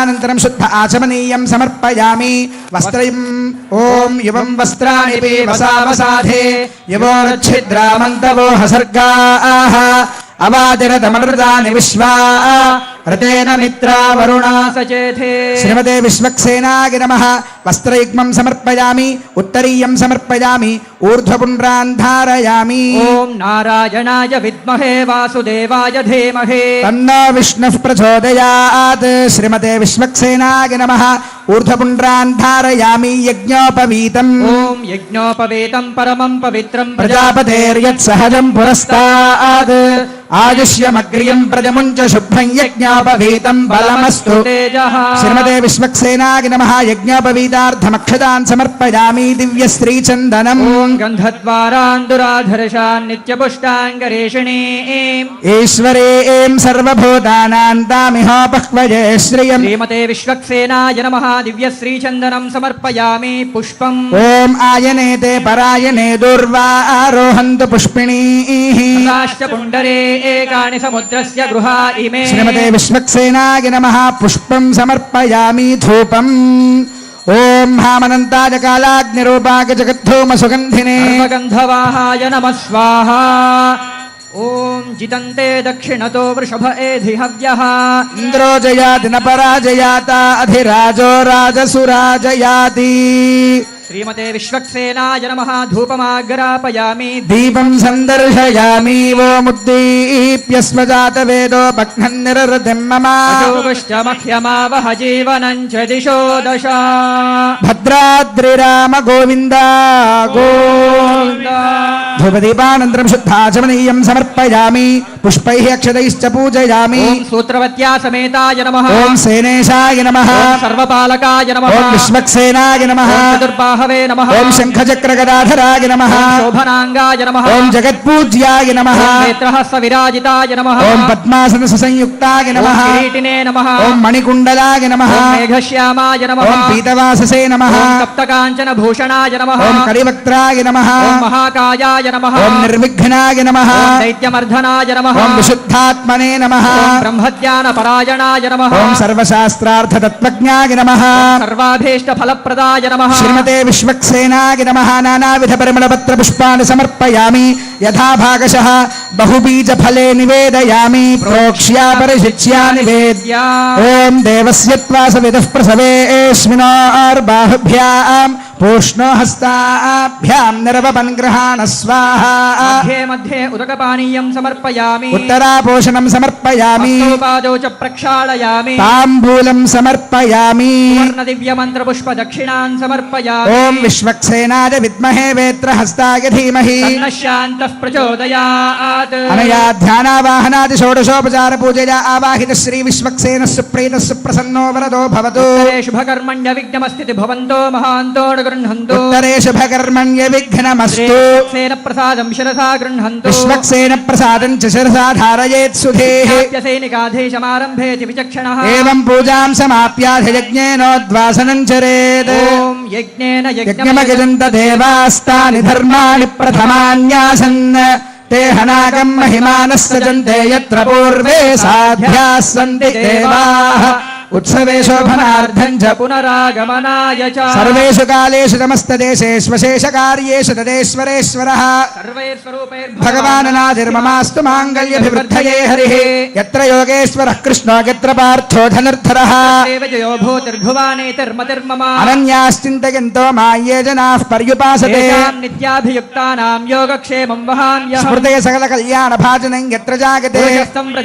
స్నానానంతరం శుద్ధ ఆచమనీయం సమర్పయామి వస్త్రయం ఓం యువం వస్త్రాణి వసావసాధే యువోరచ్ఛిద్రామంతవో హసర్గాః అవాదిరతమృతాని విశ్వా రతేన మిత్రా వరుణా సచేథే శ్రీమతే విశ్వక్సేనాయ నమః వస్త్రయుగ్మం సమర్పయామి ఉత్తరీయం సమర్పయామి ఊర్ధ్వపుండ్రాన్ ధారయామి ఓం నారాయణాయ విద్మహే వాసుదేవాయ ధీమహి తన్నో విష్ణుః ప్రచోదయాత్ శ్రీమతే విశ్వక్సేనాయ నమః ఊర్ధ్వపుండ్రాన్ ధారయామి యజ్ఞోపవీతం ఓం యజ్ఞోపవేతం పరమం పవిత్రం ప్రజాపతేర్యత్ సహజం పురస్తాత్ ఆయుష్యమగ్రియం ప్రజముంచ శుభ్రం యజ్ఞోపవీతం బలమస్తు తేజః శ్రీమతే విశ్వక్సేనాయ నమః యజ్ఞోపవీతార్థమక్షతాన్ సమర్పయామి దివ్యశ్రీచందనం ఓం గంధద్వారాందురాధర్షాన్ నిత్యపుష్టాంగరేషిణీం ఈశ్వరేం సర్వభూతానాం తామిహోపహ్వయే శ్రియం శ్రీమతే విశ్వక్సేనాయ నమః దివ్యశ్రీచందనం సమర్పయామి పుష్పం ఓం ఆయనేతే పరాయణే దుర్వా ఆరోహంతు పుష్పిణీః పుండరే ఏకాని సముద్రస్య గృహా ఇమే శ్రీమతే విశ్వక్సేనాయ నమః పుష్పం సమర్పయామి ధూపం ఓం హామనంతాయ కాలాగ్నిరూపాయ జగద్ధూమ సుగంధినే సర్వగంధవాహాయ నమః స్వాహా ఓం జితంతే దక్షిణతో వృషభ ఏధి హవ్యః ఇంద్రో జయాతి న పరాజయాత అధిరాజో రాజసురాజయాతి శ్రీమతే విశ్వక్సేనాయ నమః ధూపమాగ్రాపయామి దీపం సందర్శయామి ఓముద్దీప్య స్వజాత వేదో భగ్నం నిరృతిం మమ అశోభశ్చ మహ్యమావహ జీవనం చ దిశో దశ భద్రాద్రిరామ గోవింద గోవింద ధూపదీపానంతరం శుద్ధాచమనీయం సమర్పయామి పుష్పైః అక్షతైశ్చ పూజయామి ఓం సూత్రవత్యా సమేతాయ నమః ఓం సేనేశాయ నమః ఓం సర్వపాలకాయ నమః ఓం విశ్వక్సేనాయ నమః ఓం చతుర్బాహవే నమః ఓం శంఖచక్రగదాధరాయ నమః ఓం శోభనాంగాయ నమః ఓం జగత్పూజ్యాయ నమః ఓం నేత్రహస్త విరాజితాయ నమః ఓం పద్మాసన సుసంయుక్తాయ ఓం నమః కిరీటినే నమః ఓం మణికుండలాయ నమః ఓం మేఘశ్యామాయ నమః ఓం పీతవాససే నమః ఓం సప్తకాంచన భూషణాయ నమః ఓం కళివక్త్రాయ నమః ఓం మహాకాయాయ నమః ఓం నిర్విఘ్నాయ నమః ఓం దైత్యమర్ధనాయ నమః ఓం విశుద్ధాత్మనే నమః ఓం బ్రహ్మజ్ఞాన పరాయణాయ నమః ఓం సర్వశాస్త్రార్థ తత్వజ్ఞాయ నమః సర్వాభీష్ట ఫలప్రదాయ నమః శ్రీమతే విశ్వక్సేనాయ నమః నానావిధ పరిమళపత్ర పుష్పాన్ని సమర్పయామి యథా భాగశః బహుబీజ ఫలే నివేదయామి ప్రోక్ష్యా పరిశిచ్యా నివేద్య ఓం దేవస్య త్వాసవిదుః ప్రసవేష్మినోర్బాహుభ్యాం పూష్ణో హస్తాభ్యాం నిరవపన్ గృహాణ స్వాహా మధ్యే మధ్యే ఉదకపానీయం సమర్పయామి ఉత్తరాపోషణం సమర్పయామి హస్తోపాదౌ చ ప్రక్షాళయామి తాంబూలం సమర్పయామి సువర్ణ దివ్య మంత్ర పుష్ప దక్షిణాన్ సమర్పయామి ఓం విశ్వక్సేనాయ విద్మహే వేత్రహస్తాయ ధీమహి తన్నః శాంతః ప్రచోదయాత్ అనయా ధ్యానావాహనాది షోడశోపచార పూజయా ఆవాహిత శ్రీ విశ్వక్సేన సుప్రీత సుప్రసన్నో వరదో భవతు ఉత్తరే శుభకర్మణ్య విఘ్నమస్థితి భవంతో మహాంతో గృహంతు ఉత్తరే శుభకర్మణ్య విఘ్నమస్తు సేన ప్రసాదం శిరసా గృహంతు విశ్వక్సేన ప్రసాదం చ శిరసా ధారయేత్ సుధేః సైనికాధేశమారంభేతి విచక్షణః ఏవం పూజాం సమాప్యాధియజ్ఞేనోద్వాసనం చరేత్ ఓం యజ్ఞేన యజ్ఞమగజంత దేవాస్తాని ధర్మాణి ప్రథమాన్యాసన్ ते हनाकं महिमानः सजन्ते यत्र पूर्वे साध्याः सन्ति देवाः उत्सवे शोभनार्थं च पुनरागमनाय च सर्वेषु कालेषु नमस्तदेशेष्वशेषकार्येषु तदेश्वरेश्वरः भगवाननादिर्ममास्तु माङ्गल्यभिवृद्धये हरिः यत्र योगेश्वरः कृष्णो यत्र पार्थो धनुर्धरः अनन्याश्चिन्तयन्तो माय्ये जनाः पर्युपासते नित्याभियुक्तानां योगक्षेमं वहाम्यहम् स्मृतये सकलकल्याणभाजनं यत्र जागते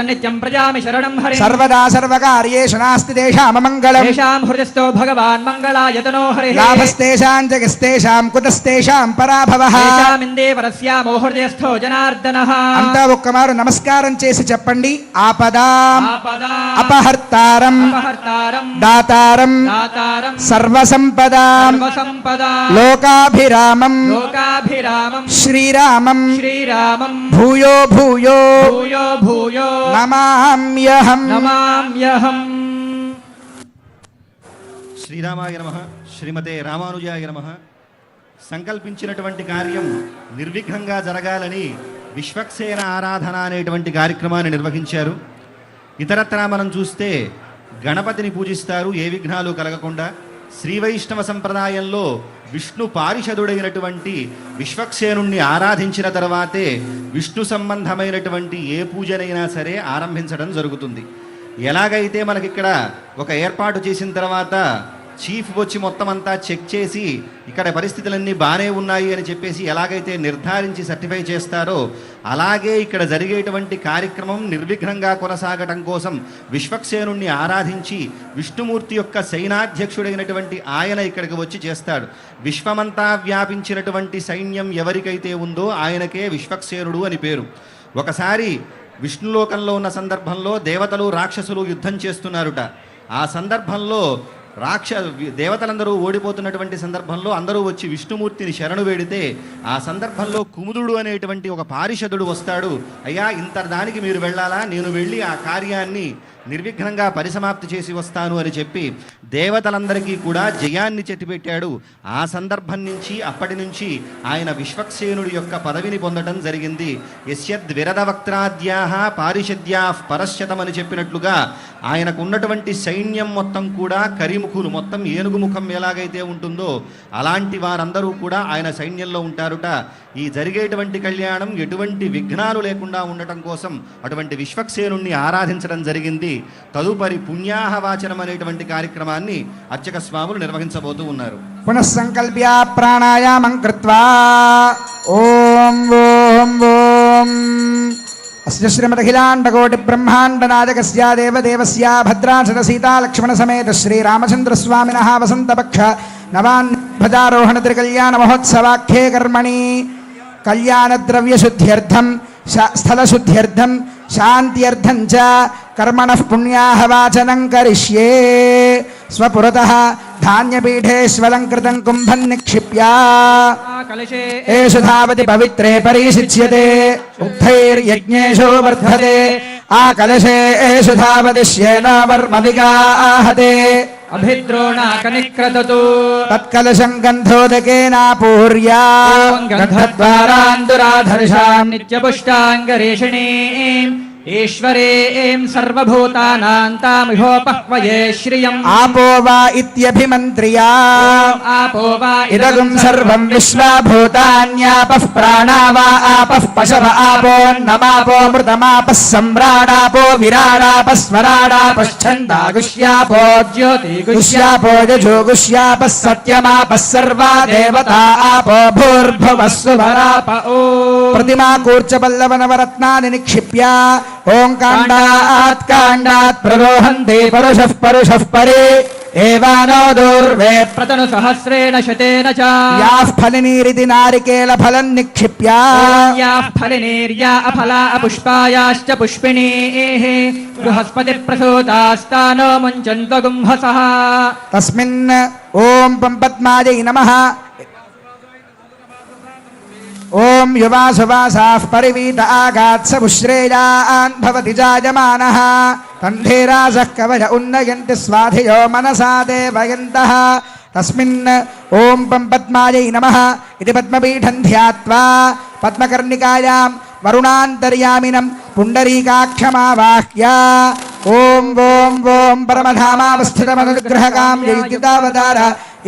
नित्यं प्रजामि शरणं हरिः सर्वदा सर्वकार्येषु नास्ति तेषाममङ्गलम् तेषां हृदयस्थो भगवान् मङ्गलायतनो हरिः लाभस्तेषां जगस्तेषां कुतस्तेषां पराभवः ఇందేవరస్యామో హృదయస్థో జనార్దనః అంతా ఒక్కమారు నమస్కారం చేసి చెప్పండి ఆపదాం అపహర్తారం దాతారం సర్వసంపదాం లోకాభిరామం శ్రీరామం భూయో భూయో నమామ్యహం శ్రీరామాయ నమః శ్రీమతే రామానుజాయ నమః. సంకల్పించినటువంటి కార్యం నిర్విఘ్నంగా జరగాలని విశ్వక్సేన ఆరాధన అనేటువంటి కార్యక్రమాన్ని నిర్వహించారు. ఇతరత్రా మనం చూస్తే గణపతిని పూజిస్తారు ఏ విఘ్నాలు కలగకుండా. శ్రీ వైష్ణవ సంప్రదాయంలో విష్ణు పారిషదుడైనటువంటి విశ్వక్సేనుణ్ణి ఆరాధించిన తర్వాతే విష్ణు సంబంధమైనటువంటి ఏ పూజనైనా సరే ఆరంభించడం జరుగుతుంది. ఎలాగైతే మనకిక్కడ ఒక ఏర్పాటు చేసిన తర్వాత చీఫ్ వచ్చి మొత్తం అంతా చెక్ చేసి ఇక్కడ పరిస్థితులన్నీ బాగానే ఉన్నాయి అని చెప్పేసి ఎలాగైతే నిర్ధారించి సర్టిఫై చేస్తారో అలాగే ఇక్కడ జరిగేటువంటి కార్యక్రమం నిర్విఘ్నంగా కొనసాగటం కోసం విశ్వక్సేనుణ్ణి ఆరాధించి విష్ణుమూర్తి యొక్క సైనాధ్యక్షుడైనటువంటి ఆయన ఇక్కడికి వచ్చి చేస్తాడు. విశ్వమంతా వ్యాపించినటువంటి సైన్యం ఎవరికైతే ఉందో ఆయనకే విశ్వక్సేనుడు అని పేరు. ఒకసారి విష్ణులోకంలో ఉన్న సందర్భంలో దేవతలు రాక్షసులు యుద్ధం చేస్తున్నారుట. ఆ సందర్భంలో దేవతలందరూ ఓడిపోతున్నటువంటి సందర్భంలో అందరూ వచ్చి విష్ణుమూర్తిని శరణు వేడితే ఆ సందర్భంలో కుముదుడు అనేటువంటి ఒక పారిషదుడు వస్తాడు. అయ్యా, ఇంత దానికి మీరు వెళ్ళాలా, నేను వెళ్ళి ఆ కార్యాన్ని నిర్విఘ్నంగా పరిసమాప్తి చేసి వస్తాను అని చెప్పి దేవతలందరికీ కూడా జయాన్ని చెట్టిపెట్టాడు. ఆ సందర్భం నుంచి అప్పటి నుంచి ఆయన విశ్వక్సేనుడి యొక్క పదవిని పొందడం జరిగింది. యస్యద్విరదవక్త్రాద్యాః పారిషద్యాః పరశ్యతం అని చెప్పినట్లుగా ఆయనకు ఉన్నటువంటి సైన్యం మొత్తం కూడా కరిముఖులు, మొత్తం ఏనుగు ముఖం ఎలాగైతే ఉంటుందో అలాంటి వారందరూ కూడా ఆయన సైన్యంలో ఉంటారుట. ఈ జరిగేటువంటి కళ్యాణం ఎటువంటి విఘ్నాలు లేకుండా ఉండటం కోసం అటువంటి విశ్వక్సేనుణ్ణి ఆరాధించడం జరిగింది. తదుపరి పుణ్యాహవాచనం అనేటువంటి కార్యక్రమాన్ని అర్చక స్వాములు నిర్వహించబోతూ ఉన్నారు. పునఃసంకల్ప్య ప్రాణాయామం కృత్వా ఓం ఓం ఓం అస్య శ్రీమదఖిలాండకోటి బ్రహ్మాండనాయకస్య దేవదేవస్య భద్రాచల సీతాలక్ష్మణ సమేత శ్రీరామచంద్రస్వామినః వసంతపక్ష నవాన్ధ్వజారోహణ త్రికళ్యాణ మహోత్సవాఖ్యే కర్మణి కళ్యాణద్రవ్యశుద్ధ్యర్థం స్థలశుద్ధ్యర్థం శాంత్యర్థం చ కర్మణః పుణ్యాహవాచనం కరిష్యే. స్వపురతః ధాన్యపీఠేష్వలంకృతం కుంభం నిక్షిప్య ఏషు ధావతి పవిత్రే పరిశిచ్యతే ఉక్తైర్యజ్ఞేషు వర్ధతే ఆ కలశే ఏషు ధావతి శ్యేన వర్మవిగాహతే అభిద్రోణాకనిక్రతు తత్కలశం గంధోదకేనాపూర్యా గంధద్వారాందురాధర్షాం నిత్యపుష్టాంగరేషిణీం ఈశ్వరీం సర్వభూతానాం తామిహోపహ్వయే శ్రియం. ఆపో వా ఇత్యభిమంత్రియా ఆపో వా ఇదగుం సర్వం విశ్వభూతాన్యాపః ప్రాణా వా ఆపః పశవ ఆపోన్నమాపో మృతమాపః సమ్రాడాపో విరాడాపః స్వరాడాపశ్చందాగుష్యాపో జ్యోతిగుష్యాపో జ్యోతిగుష్యాపః సత్యమాపః సర్వా దేవతా ఆపో భూర్భువః సువరాప. ప్రతిమా కూర్చపల్లవనవరత్నాని నిక్షిప్య ఓంకాండాత్ కాండాత్ ప్రరోహంతే పరుషః పరుషః పరే ఏవానో దూర్వే ప్రతను సహస్రేణ శతేన చ యాః ఫలినీరితి నారికేల ఫలం నిక్షిప్య యాః ఫలినీర్యా అఫలా అపుష్పాయాశ్చ పుష్పిణీః బృహస్పతి ప్రసూతాస్తానో ముంచన్తో గుంహసః. తస్మిన్ ఓం పంపద్మాజై నమః. ఓం యువాసువాసాః పరివీత ఆగాత్సముశ్రేయాన్ భవతి జాయమానః తంధేరాసః కవయ ఉన్నయంతి స్వాధియో మనసా దేవయంతః. తస్మిన్ ఓం పంపద్మాజై నమః ఇది పద్మపీఠం ధ్యాత్వా పద్మకర్ణికాయాం వరుణాంతర్యామినం పుండరీకాక్షమావాహ్య ఓం ఓం ఓం పరమధామావస్థితమనుగ్రహకాం జయితావతార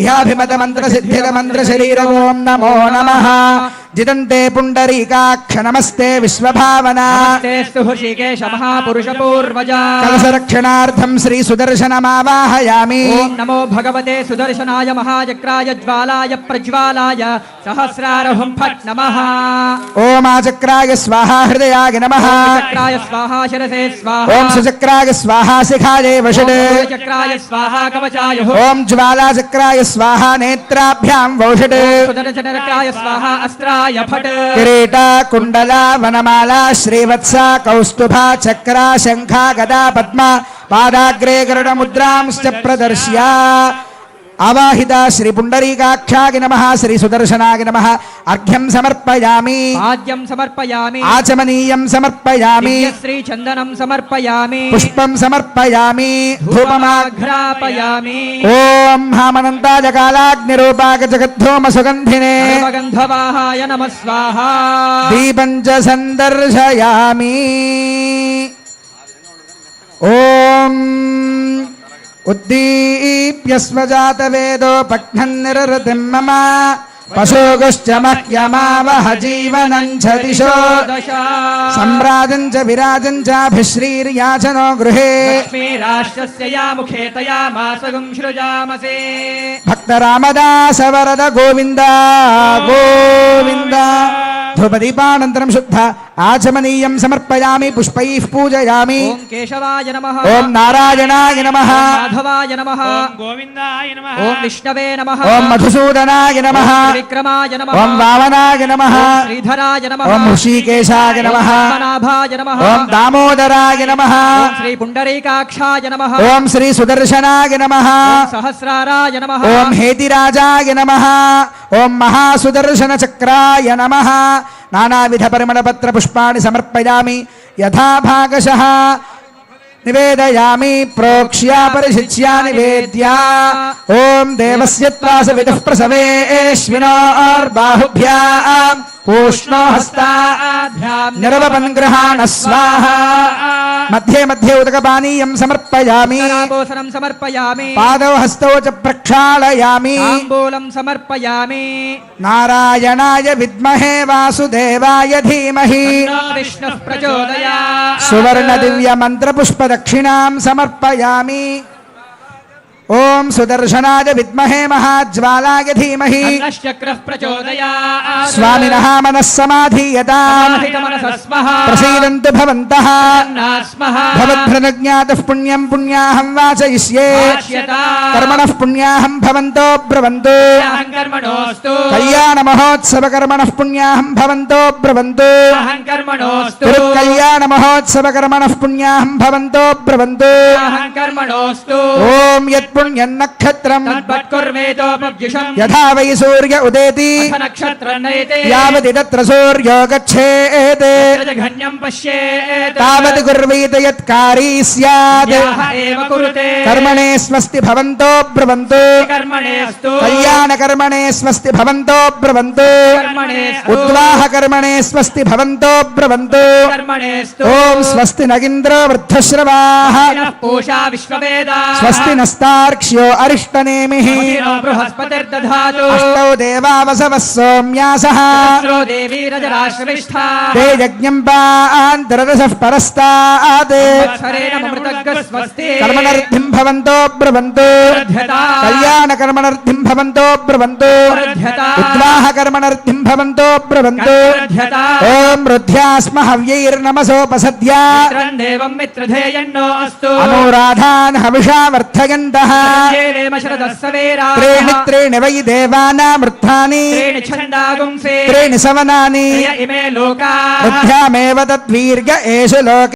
ఇహాభిమతమంత్రసిద్ధితమంత్రశరీర ఓం నమో నమః. జితంతే పుండరీకాక్ష నమస్తే విశ్వభావనా నమస్తేస్తు హృషికేశ మహాపురుష పూర్వజా. కలసరక్షణార్థం శ్రీ సుదర్శనమావాహయామి. ఓం నమో భగవతే సుదర్శనాయ మహాచక్రాయ జ్వాలాయ ప్రజ్వాలాయ సహస్రారహుం ఫట్ నమః. ఓమాచక్రాయ స్వాహా హృదయాయ నమః. చక్రాయ స్వాహా శిరసే స్వాహా. ఓం సుచక్రాయ స్వాహా శిఖాయే వషడే. చక్రాయ స్వాహా కవచాయ ఓం జ్వాలాచక్రాయ స్వాహా నేత్రాభ్యాం వౌషడే. సుదర్శనచక్రాయ స్వాహా అస్త్రాయ ఫట్. కిరీట కుండల వనమాల శ్రీవత్స కౌస్తుభ చక్ర శంఖ గదా పద్మ పాదాగ్రే గరుడ ముద్రాంశ్చ ప్రదర్శ్య. ఆవాహిత శ్రీ పుండరీకాక్షాయ నమః శ్రీ సుదర్శనాయ నమః. అర్ఘ్యం సమర్పయామి. ఆద్యం సమర్పయామి. ఆచమనీయం సమర్పయామి. శ్రీ చందనం సమర్పయామి. పుష్పం సమర్పయామి. ధూపమాఘ్రాపయామి. ఓం హామనంతాయ కాలాగ్నిరూపాక జగద్ధూమ సుగంధినే సర్వగంధవాహాయ నమః స్వాహా. దీపం చ సందర్శయామి. ఓం उद्दीप्य स्वजातवेदो पघ्नन्निरृतिं मम पशुगुश्च मह्यमावह जीवनं च दिशो सम्राजं च विराजं चाभिश्रीर्याचनो गृहे लक्ष्मीराष्ट्रस्य या मुखे तया मासगुं सृजामसे भक्तरामदास वरद गोविन्द गोविन्द ध्रुपदीपानन्तरं शुद्ध आचमनीयं समर्पयामि पुष्पैः पूजयामि ओम केशवाय नमः ॐ नारायणाय नमः माधवाय नमः गोविन्दाय नमः ओम विष्णवे नमः ॐ मधुसूदनाय नमः विक्रमाय नमः ॐ वामनाय नमः ओम श्रीधराय नमः ॐ ऋषिकेशाय नमः पद्मनाभाय नमः ॐ दामोदराय नमः ओम श्री पुंडरीकाक्षाय नमः ॐ श्री सुदर्शनाय नमः ओम सहस्राराय नमः ॐ हेतिराजाय नमः ॐ महासुदर्शनचक्राय नमः नानाविधपरिमलपत्रपुष्पाणि समर्पयामि यथा भागशः निवेदयामि प्रोक्ष्या परिशिच्या निवेद्या ॐ देवस्य त्वासविदुः प्रसवेश्विनोर्बाहुभ्याम् पूष्णो हस्ताभ्याम् निरवपन् गृहाण स्वाहा मध्ये मध्ये उदकपानीयं समर्पयामि ताम्बूलं समर्पयामि पादौ हस्तौ च प्रक्षालयामि ताम्बूलं समर्पयामि नारायणाय विद्महे वासुदेवाय धीमहि तन्नो विष्णुः प्रचोदयात् सुवर्णदिव्यमन्त्रपुष्पदक्षिणां समर्पयामि ॐ सुदर्शनाय विद्महे महाज्वालाय धीमहि तन्नश्चक्रः प्रचोदयात् स्वामिनः मनः समाधीयताम् समाहितमनसः स्मः प्रसीदन्तु भवन्तः तन्नास्मः भवद्भृतज्ञातः पुण्यं पुण्याहं वाचयिष्ये भाष्यतात् कर्मणः पुण्याहं भवन्तो ब्रवन्तु अहं कर्मणोऽस्तु कल्याणमहोत्सवकर्मणः पुण्याहं भवन्तो ब्रवन्तु अहं कर्मणोऽस्तु तिरुकल्याणमहोत्सवकर्मणः पुण्याहं भवन्तो ब्रवन्तु अहं कर्मणोऽस्तु ॐ यत्पुण्यन्नक्षत्रम् तद्वत्कुर्वेतोपद्युषम् यथा वै सूर्य उदेति अथ नक्षत्रं नयते यावति तत्र सूर्यो गच्छेत् जघन्यं पश्येत् तावत् कुर्वीत यत्कारी स्यात् याः एव कुरुते कर्मणे स्वस्ति भवन्तो ब्रवन्तु कर्मणेऽस्तु कल्याणकर्मणे स्वस्ति भवन्तो ब्रवन्तु कर्मणेऽस्तु उद्वाहकर्मणे स्वस्ति भवन्तो ब्रवन्तु कर्मणेऽस्तु ॐ स्वस्ति न इन्द्रो वृद्धश्रवाः नः पूषा विश्ववेदाः स्वस्ति नस्तार्क्ष्यो अरिष्टनेमिः मतिनो बृहस्पतिर्दधातु अष्टौ देवावसवः सोम्यासः सहस्रो देवी रजराश्रविष्ठा ते यज्ञं पान्तररसः परस्तात् वत्सरेण ममृतग्गः स्वस्ति कर्मणर्थिं भवन्तो ब्रवन्तु वर्ध्यता कल्याणकर्मणर्थिं भवन्तो ब्रवन्तु वर्ध्यता उद्वाहकर्मणर्थिं भवन्तो ब्रवन्तु वर्ध्यता ॐ रुद्ध्यास्म हव्यैर्नमसोपसद्या मित्रं देवं मित्रधेयन्नो अस्तु अनुराधान् हविषा वर्धयन्तः येनेम शरदः सवेराः त्रीणि त्रीणि वै देवानामृत्थानि त्रीणि छन्दागुंसे त्रीणि सवनानि त्रय इमे लोकाः बुद्ध्यामेव तद्वीर्य एषु लोके